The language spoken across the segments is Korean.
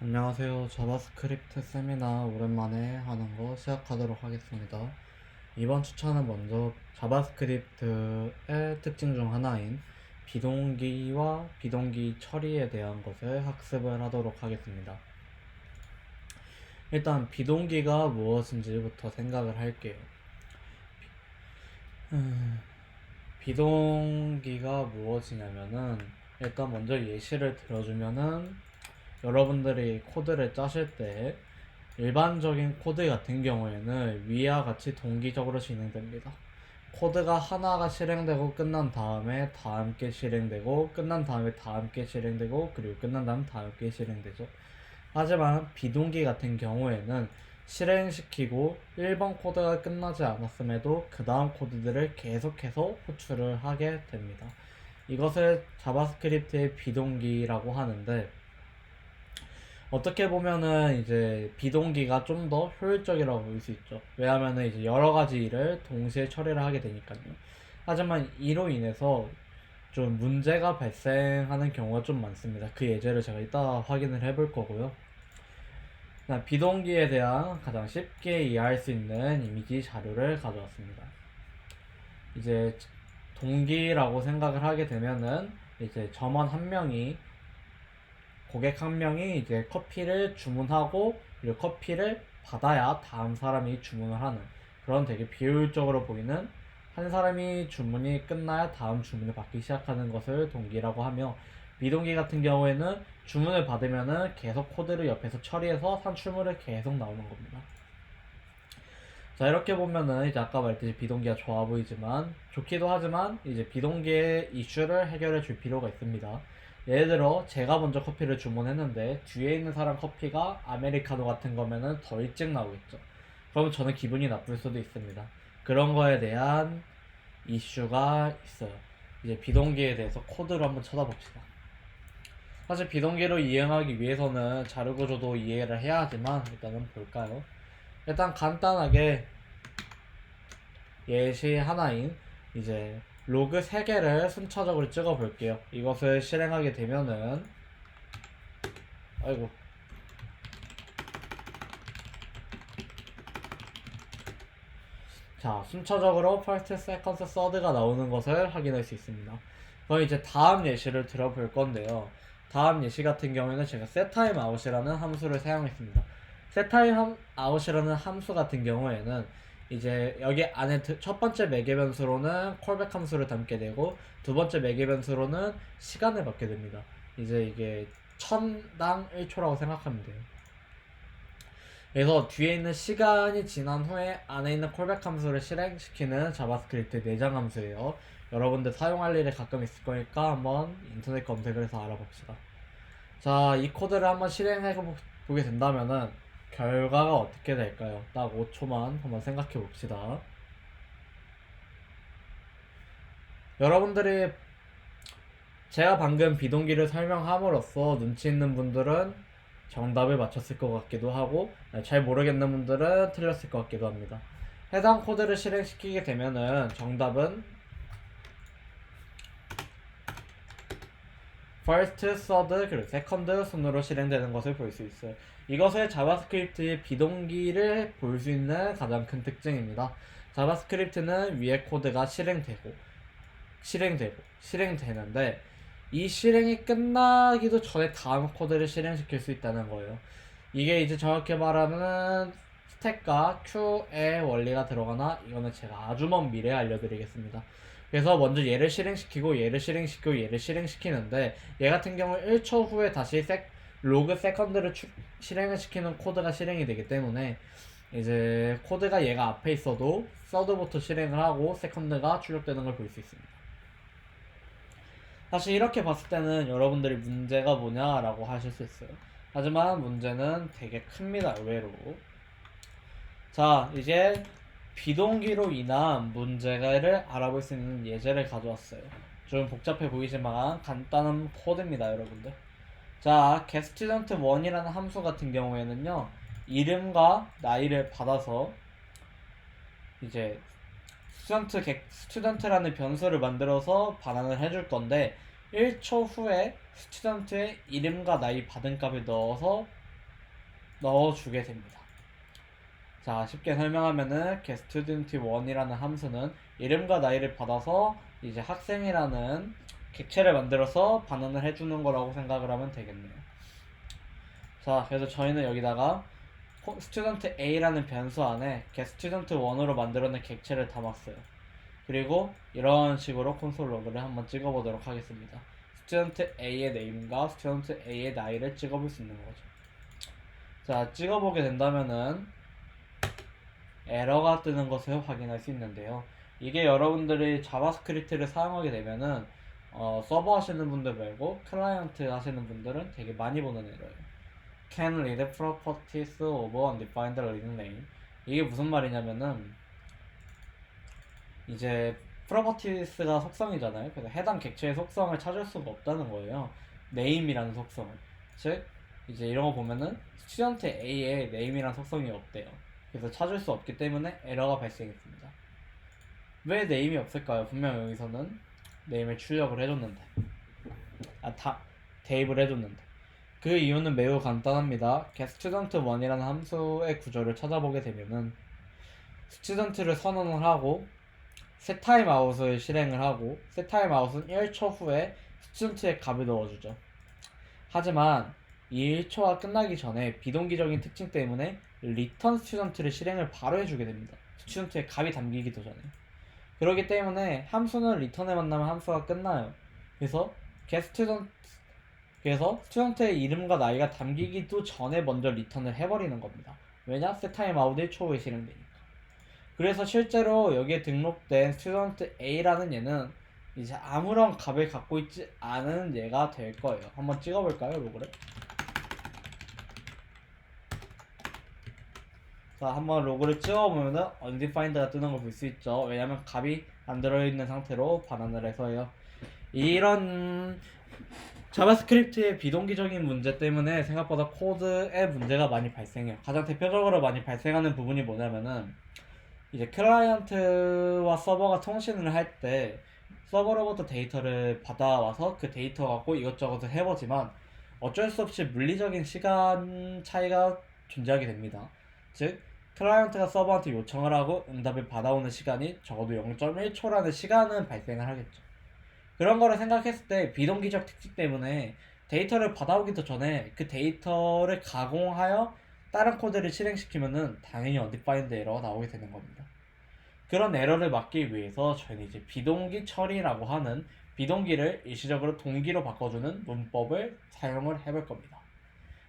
안녕하세요. 자바스크립트 세미나 오랜만에 하는 거 시작하도록 하겠습니다. 이번 추천은 먼저 자바스크립트의 특징 중 하나인 비동기와 비동기 처리에 대한 것을 학습을 하도록 하겠습니다. 일단 비동기가 무엇인지부터 생각을 할게요. 비동기가 무엇이냐면은 일단 먼저 예시를 들어주면은 여러분들이 코드를 짜실 때 일반적인 코드 같은 경우에는 위와 같이 동기적으로 진행됩니다. 코드가 하나가 실행되고 끝난 다음에 다 함께 실행되고 끝난 다음에 다 함께 실행되고 그리고 끝난 다음 다 함께 실행되죠. 하지만 비동기 같은 경우에는 실행시키고 1번 코드가 끝나지 않았음에도 그 다음 코드들을 계속해서 호출을 하게 됩니다. 이것을 자바스크립트의 비동기라고 하는데, 어떻게 보면은 이제 비동기가 좀 더 효율적이라고 볼 수 있죠. 왜냐하면은 이제 여러 가지 일을 동시에 처리를 하게 되니까요. 하지만 이로 인해서 좀 문제가 발생하는 경우가 좀 많습니다. 그 예제를 제가 이따 확인을 해볼 거고요. 비동기에 대한 가장 쉽게 이해할 수 있는 이미지 자료를 가져왔습니다. 이제 동기라고 생각을 하게 되면은 이제 점원 한 명이 고객 한 명이 이제 커피를 주문하고 그리고 커피를 받아야 다음 사람이 주문을 하는 그런 되게 비효율적으로 보이는, 한 사람이 주문이 끝나야 다음 주문을 받기 시작하는 것을 동기라고 하며, 비동기 같은 경우에는 주문을 받으면은 계속 코드를 옆에서 처리해서 산출물을 계속 나오는 겁니다. 자, 이렇게 보면은 이제 아까 말했듯이 비동기가 좋아 보이지만, 좋기도 하지만 이제 비동기의 이슈를 해결해 줄 필요가 있습니다. 예를 들어 제가 먼저 커피를 주문했는데 뒤에 있는 사람 커피가 아메리카노 같은 거면은 더 일찍 나오겠죠. 그러면 저는 기분이 나쁠 수도 있습니다. 그런 거에 대한 이슈가 있어요. 이제 비동기에 대해서 코드를 한번 쳐다봅시다. 사실 비동기로 이행하기 위해서는 자료 구조도 이해를 해야 하지만 일단은 볼까요? 일단 간단하게 예시 하나인 이제 로그 3개를 순차적으로 찍어 볼게요. 이것을 실행하게 되면은, 아이고, 자, 순차적으로 first, second, third가 나오는 것을 확인할 수 있습니다. 그럼 이제 다음 예시를 들어볼 건데요. 다음 예시 같은 경우에는 제가 setTimeOut이라는 함수를 사용했습니다. setTimeOut이라는 함수 같은 경우에는 이제 여기 안에 첫 번째 매개 변수로는 콜백 함수를 담게 되고 두 번째 매개 변수로는 시간을 받게 됩니다. 이제 이게 1000당 1초라고 생각하면 돼요. 그래서 뒤에 있는 시간이 지난 후에 안에 있는 콜백 함수를 실행시키는 자바스크립트 내장 함수예요. 여러분들 사용할 일이 가끔 있을 거니까 한번 인터넷 검색을 해서 알아봅시다. 자, 이 코드를 한번 실행해 보게 된다면은 결과가 어떻게 될까요? 딱 5초만 한번 생각해 봅시다. 여러분들이 제가 방금 비동기를 설명함으로써 눈치 있는 분들은 정답을 맞췄을 것 같기도 하고, 잘 모르겠는 분들은 틀렸을 것 같기도 합니다. 해당 코드를 실행시키게 되면은 정답은 first, third, 그리고 second 순으로 실행되는 것을 볼 수 있어요. 이것을 자바스크립트의 비동기를 볼 수 있는 가장 큰 특징입니다. 자바스크립트는 위에 코드가 실행되는데 이 실행이 끝나기도 전에 다음 코드를 실행시킬 수 있다는 거예요. 이게 이제 정확히 말하면 스택과 Q의 원리가 들어가나 이거는 제가 아주 먼 미래에 알려드리겠습니다. 그래서 먼저 얘를 실행시키고 얘를 실행시키고 얘를 실행시키는데, 얘 같은 경우 1초 후에 다시 로그 세컨드를 실행을 시키는 코드가 실행이 되기 때문에 이제 코드가 얘가 앞에 있어도 서드부터 실행을 하고 세컨드가 출력되는 걸 볼 수 있습니다. 사실 이렇게 봤을 때는 여러분들이 문제가 뭐냐라고 하실 수 있어요. 하지만 문제는 되게 큽니다, 의외로. 자, 이제 비동기로 인한 문제를 알아볼 수 있는 예제를 가져왔어요. 좀 복잡해 보이지만 간단한 코드입니다, 여러분들. 자, getStudent1이라는 함수 같은 경우에는요, 이름과 나이를 받아서 이제 스튜던트라는 변수를 만들어서 반환을 해줄 건데, 1초 후에 스튜던트의 이름과 나이 받은 값을 넣어서 넣어주게 됩니다. 자, 쉽게 설명하면은 getStudent1이라는 함수는 이름과 나이를 받아서 이제 학생이라는 객체를 만들어서 반환을 해주는 거라고 생각을 하면 되겠네요. 자, 그래서 저희는 여기다가 student a라는 변수 안에 getStudent1으로 만들어낸 객체를 담았어요. 그리고 이런 식으로 콘솔 로그를 한번 찍어보도록 하겠습니다. student a의 name과 student a의 나이를 찍어볼 수 있는 거죠. 자, 찍어보게 된다면은 에러가 뜨는 것을 확인할 수 있는데요. 이게 여러분들이 자바스크립트를 사용하게 되면은 서버 하시는 분들 말고 클라이언트 하시는 분들은 되게 많이 보는 에러예요. Can read properties of undefined reading name. 이게 무슨 말이냐면은 이제 프로퍼티스가 속성이잖아요. 그래서 해당 객체의 속성을 찾을 수가 없다는 거예요. name이라는 속성을. 즉 이제 이런 거 보면은 스튜던트 A의 name이라는 속성이 없대요. 그래서 찾을 수 없기 때문에 에러가 발생했습니다. 왜 name이 없을까요? 분명 여기서는 name을 출력을 해줬는데 대입을 해줬는데 그 이유는 매우 간단합니다. getStudent1이라는 함수의 구조를 찾아보게 되면은 스튜던트를 선언을 하고 setTimeout을 실행을 하고 setTimeout은 1초 후에 스튜던트의 값을 넣어주죠. 하지만 이 1초가 끝나기 전에 비동기적인 특징 때문에 return student를 실행을 바로 해주게 됩니다. 스튜던트의 값이 담기기도 전에. 그렇기 때문에 함수는 return을 만나면 함수가 끝나요. 그래서 스튜던트의 이름과 나이가 담기기도 전에 먼저 리턴을 해버리는 겁니다. 왜냐? setTimeout 1초 후에 실행되니까. 그래서 실제로 여기에 등록된 스튜던트 A라는 얘는 이제 아무런 값을 갖고 있지 않은 얘가 될 거예요. 한번 찍어볼까요, 로그를? 자, 한번 로그를 찍어보면은 undefined가 뜨는 걸 볼 수 있죠. 왜냐면 값이 안 들어있는 상태로 반환을 해서요. 이런 자바스크립트의 비동기적인 문제 때문에 생각보다 코드에 문제가 많이 발생해요. 가장 대표적으로 많이 발생하는 부분이 뭐냐면은 이제 클라이언트와 서버가 통신을 할 때 서버로부터 데이터를 받아와서 그 데이터 갖고 이것저것을 해보지만 어쩔 수 없이 물리적인 시간 차이가 존재하게 됩니다. 즉 클라이언트가 서버한테 요청을 하고 응답을 받아오는 시간이 적어도 0.1초라는 시간은 발생을 하겠죠. 그런 거를 생각했을 때 비동기적 특징 때문에 데이터를 받아오기도 전에 그 데이터를 가공하여 다른 코드를 실행시키면은 당연히 undefined 에러가 나오게 되는 겁니다. 그런 에러를 막기 위해서 저희는 이제 비동기 처리라고 하는 비동기를 일시적으로 동기로 바꿔주는 문법을 사용을 해볼 겁니다.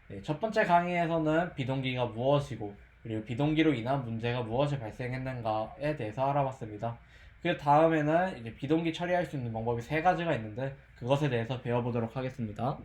네, 첫 번째 강의에서는 비동기가 무엇이고 그리고 비동기로 인한 문제가 무엇이 발생했는가에 대해서 알아봤습니다. 그 다음에는 이제 비동기 처리할 수 있는 방법이 3가지가 있는데 그것에 대해서 배워보도록 하겠습니다.